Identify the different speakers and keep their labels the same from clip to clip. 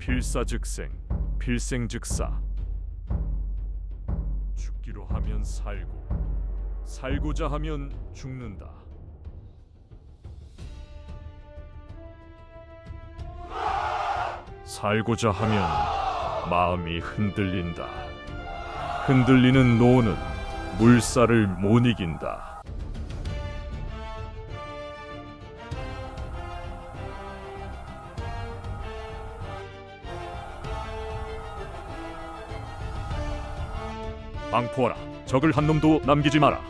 Speaker 1: 필사즉생, 필생즉사. 죽기로 하면 살고, 살고자 하면 죽는다. 살고자 하면 마음이 흔들린다. 흔들리는 노는 물살을 못 이긴다. 방포하라. 적을 한 놈도 남기지 마라.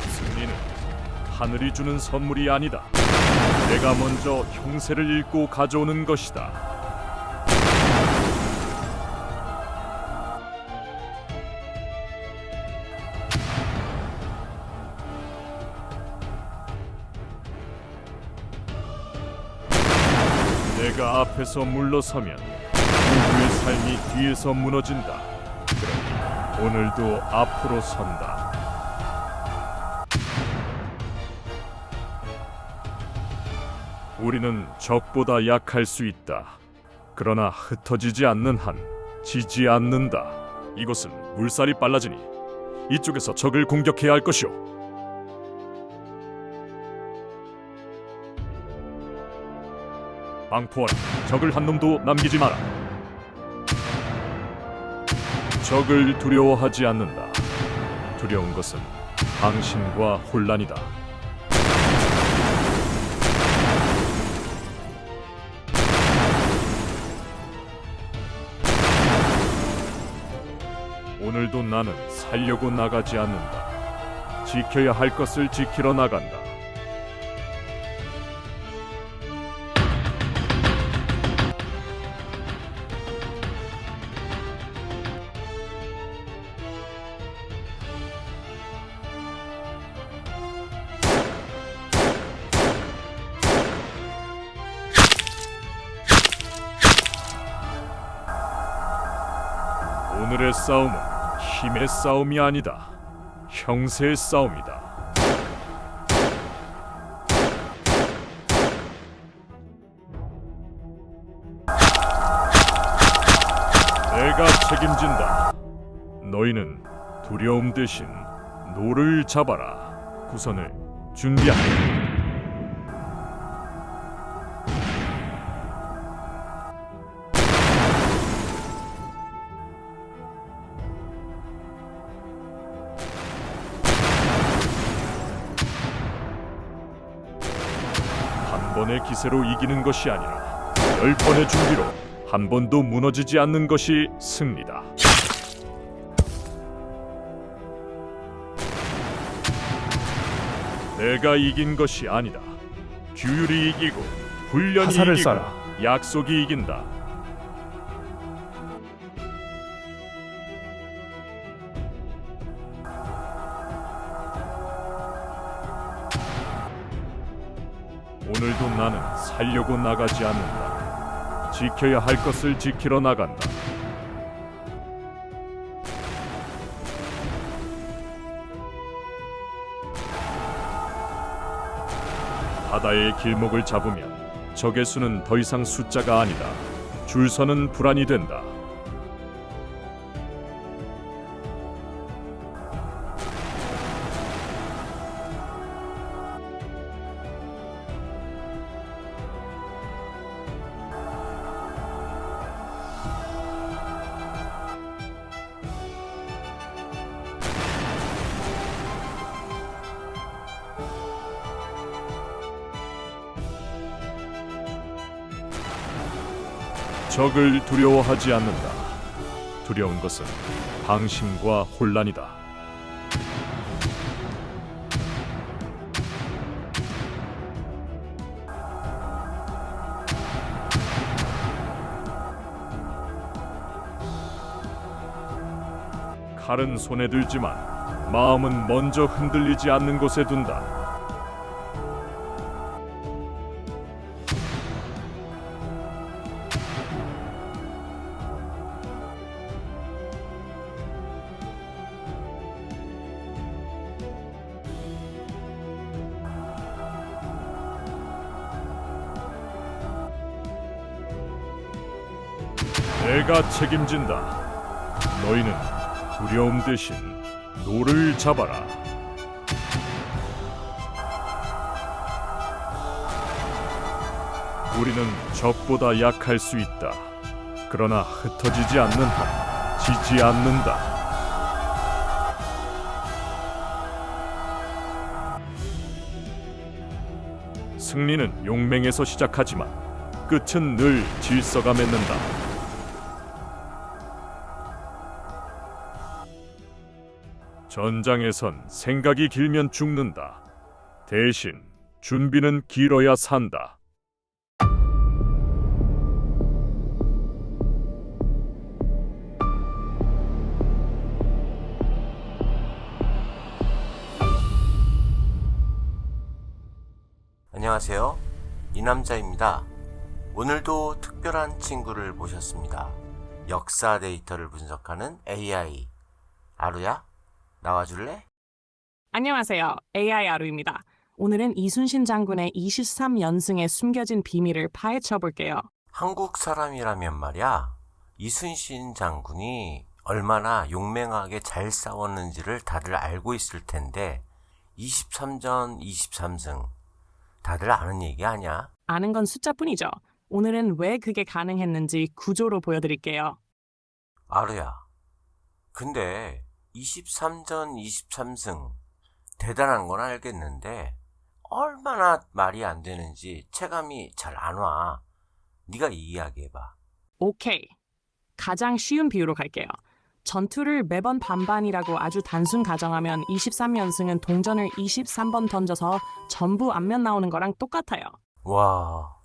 Speaker 1: 승리는 하늘이 주는 선물이 아니다. 내가 먼저 형세를 읽고 가져오는 것이다. 내가 앞에서 물러서면 누구의 삶이 뒤에서 무너진다. 그러니 오늘도 앞으로 선다. 우리는 적보다 약할 수 있다. 그러나 흩어지지 않는 한 지지 않는다. 이곳은 물살이 빨라지니 이쪽에서 적을 공격해야 할 것이오. 방포하라. 적을 한 놈도 남기지 마라. 적을 두려워하지 않는다. 두려운 것은 당신과 혼란이다. 오늘도 나는 살려고 나가지 않는다. 지켜야 할 것을 지키러 나간다. 오늘의 싸움은 힘의 싸움이 아니다. 형세의 싸움이다. 내가 책임진다. 너희는 두려움 대신 노를 잡아라. 구선을 준비하라. 한 번의 기세로 이기는 것이 아니라 10번의 준비로 한 번도 무너지지 않는 것이 승리다. 내가 이긴 것이 아니다. 규율이 이기고 훈련이
Speaker 2: 화살을
Speaker 1: 이기고
Speaker 2: 쏴라.
Speaker 1: 약속이 이긴다. 오늘도 나는 살려고 나가지 않는다. 지켜야 할 것을 지키러 나간다. 바다의 길목을 잡으면 적의 수는 더 이상 숫자가 아니다. 줄서는 불안이 된다. 적을 두려워하지 않는다. 두려운 것은 방심과 혼란이다. 칼은 손에 들지만 마음은 먼저 흔들리지 않는 곳에 둔다. 내가 책임진다. 너희는 두려움 대신 노를 잡아라. 우리는 적보다 약할 수 있다. 그러나 흩어지지 않는 한 지지 않는다. 승리는 용맹에서 시작하지만 끝은 늘 질서가 맺는다. 전장에선 생각이 길면 죽는다. 대신 준비는 길어야 산다.
Speaker 2: 안녕하세요. 이남자입니다. 오늘도 특별한 친구를 모셨습니다. 역사 데이터를 분석하는 AI. 아루야, 나와줄래?
Speaker 3: 안녕하세요. AI 아루입니다. 오늘은 이순신 장군의 23연승의 숨겨진 비밀을 파헤쳐 볼게요.
Speaker 2: 한국 사람이라면 말이야, 이순신 장군이 얼마나 용맹하게 잘 싸웠는지를 다들 알고 있을 텐데 23전 23승 다들 아는 얘기 아냐?
Speaker 3: 아는 건 숫자뿐이죠. 오늘은 왜 그게 가능했는지 구조로 보여드릴게요.
Speaker 2: 아루야, 근데 23전 23승 대단한 건 알겠는데 얼마나 말이 안 되는지 체감이 잘 안 와. 네가 이야기해봐.
Speaker 3: 오케이. 가장 쉬운 비유로 갈게요. 전투를 매번 반반이라고 아주 단순 가정하면 23연승은 동전을 23번 던져서 전부 앞면 나오는 거랑 똑같아요.
Speaker 2: 와,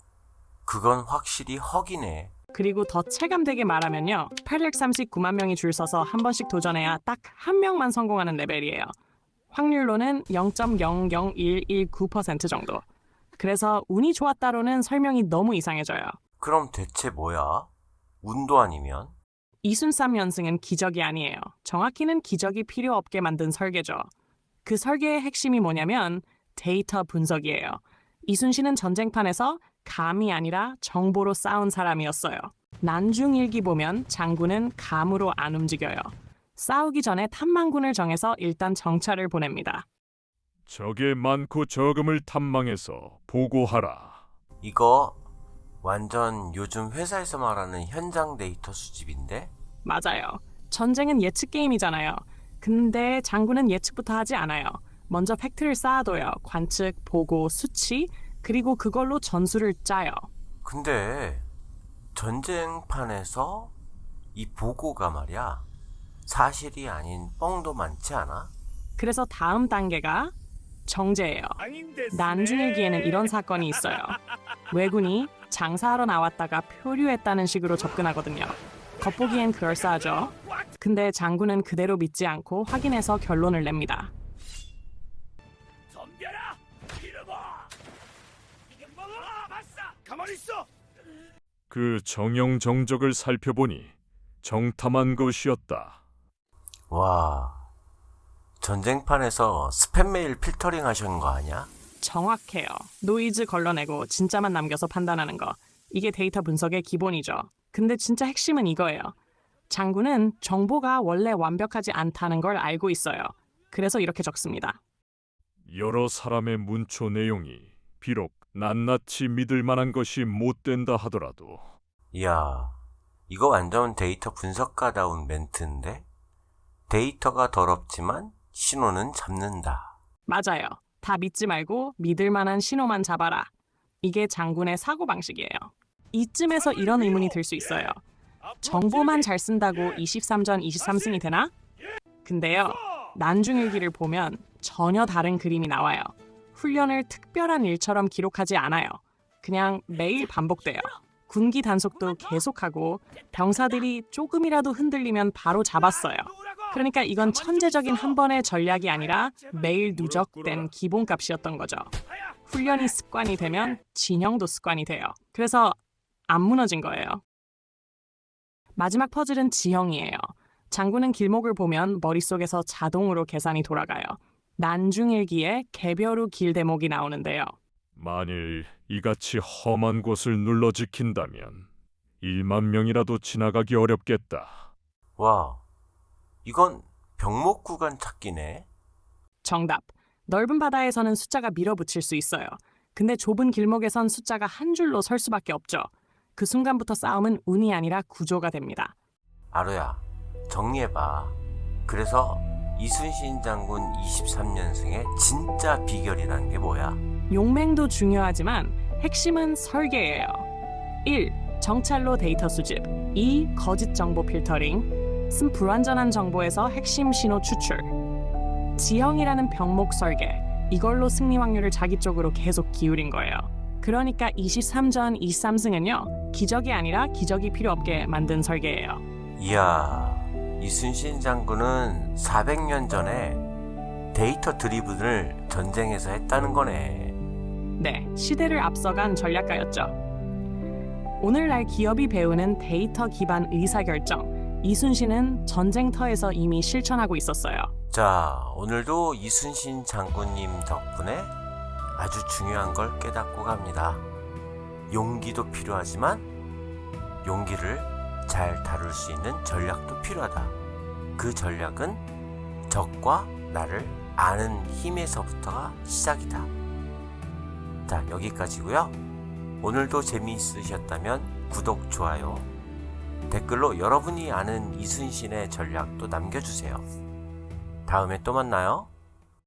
Speaker 2: 그건 확실히 헉이네.
Speaker 3: 그리고 더 체감되게 말하면요. 839만 명이 줄 서서 한 번씩 도전해야 딱 한 명만 성공하는 레벨이에요. 확률로는 0.00119% 정도. 그래서 운이 좋았다로는 설명이 너무 이상해져요.
Speaker 2: 그럼 대체 뭐야? 운도 아니면?
Speaker 3: 이순삼연승은 기적이 아니에요. 정확히는 기적이 필요 없게 만든 설계죠. 그 설계의 핵심이 뭐냐면 데이터 분석이에요. 이순신은 전쟁판에서 감이 아니라 정보로 싸운 사람이었어요. 난중일기 보면 장군은 감으로 안 움직여요. 싸우기 전에 탐망군을 정해서 일단 정찰을 보냅니다.
Speaker 1: 적의 많고 적음을 탐망해서 보고하라.
Speaker 2: 이거 완전 요즘 회사에서 말하는 현장 데이터 수집인데?
Speaker 3: 맞아요. 전쟁은 예측 게임이잖아요. 근데 장군은 예측부터 하지 않아요. 먼저 팩트를 쌓아둬요. 관측, 보고, 수치, 그리고 그걸로 전술을 짜요.
Speaker 2: 근데 전쟁판에서 이 보고가 말이야, 사실이 아닌 뻥도 많지 않아?
Speaker 3: 그래서 다음 단계가 정제예요. 난중일기에는 이런 사건이 있어요. 왜군이 장사하러 나왔다가 표류했다는 식으로 접근하거든요. 겉보기엔 그럴싸하죠. 근데 장군은 그대로 믿지 않고 확인해서 결론을 냅니다.
Speaker 4: 덤벼라! 이러봐! 이게 뭐야! 봤어! 가만히 있어!
Speaker 1: 그 정형정적을 살펴보니 정탐한 것이었다.
Speaker 2: 와, 전쟁판에서 스팸 메일 필터링 하신 거 아니야?
Speaker 3: 정확해요. 노이즈 걸러내고 진짜만 남겨서 판단하는 거. 이게 데이터 분석의 기본이죠. 근데 진짜 핵심은 이거예요. 장군은 정보가 원래 완벽하지 않다는 걸 알고 있어요. 그래서 이렇게 적습니다.
Speaker 1: 여러 사람의 문초 내용이 비록 낱낱이 믿을 만한 것이 못 된다 하더라도
Speaker 2: 이야, 이거 완전 데이터 분석가다운 멘트인데? 데이터가 더럽지만 신호는 잡는다.
Speaker 3: 맞아요. 다 믿지 말고 믿을 만한 신호만 잡아라. 이게 장군의 사고방식이에요. 이쯤에서 이런 의문이 들 수 있어요. 정보만 잘 쓴다고 23전 23승이 되나? 근데요, 난중일기를 보면 전혀 다른 그림이 나와요. 훈련을 특별한 일처럼 기록하지 않아요. 그냥 매일 반복돼요. 군기 단속도 계속하고 병사들이 조금이라도 흔들리면 바로 잡았어요. 그러니까 이건 천재적인 한 번의 전략이 아니라 매일 누적된 기본값이었던 거죠. 훈련이 습관이 되면 진영도 습관이 돼요. 그래서 안 무너진 거예요. 마지막 퍼즐은 지형이에요. 장군은 길목을 보면 머릿속에서 자동으로 계산이 돌아가요. 난중일기에 개별후 길 대목이 나오는데요.
Speaker 1: 만일 이같이 험한 곳을 눌러 지킨다면 1만 명이라도 지나가기 어렵겠다.
Speaker 2: 와, 이건 병목 구간 찾기네.
Speaker 3: 정답. 넓은 바다에서는 숫자가 밀어붙일 수 있어요. 근데 좁은 길목에선 숫자가 한 줄로 설 수밖에 없죠. 그 순간부터 싸움은 운이 아니라 구조가 됩니다.
Speaker 2: 아로야, 정리해봐. 그래서 이순신 장군 23년승의 진짜 비결이란 게 뭐야?
Speaker 3: 용맹도 중요하지만 핵심은 설계예요. 1. 정찰로 데이터 수집. 2. 거짓 정보 필터링. 3. 불완전한 정보에서 핵심 신호 추출. 지형이라는 병목 설계. 이걸로 승리 확률을 자기 쪽으로 계속 기울인 거예요. 그러니까 23전 23승은요. 기적이 아니라 기적이 필요 없게 만든 설계예요.
Speaker 2: 이야, 이순신 장군은 400년 전에 데이터 드리븐을 전쟁에서 했다는 거네.
Speaker 3: 네, 시대를 앞서간 전략가였죠. 오늘날 기업이 배우는 데이터 기반 의사결정. 이순신은 전쟁터에서 이미 실천하고 있었어요.
Speaker 2: 자, 오늘도 이순신 장군님 덕분에 아주 중요한 걸 깨닫고 갑니다. 용기도 필요하지만 용기를 잘 다룰 수 있는 전략도 필요하다. 그 전략은 적과 나를 아는 힘에서부터가 시작이다. 자, 여기까지고요. 오늘도 재미있으셨다면 구독, 좋아요, 댓글로 여러분이 아는 이순신의 전략도 남겨주세요. 다음에 또 만나요.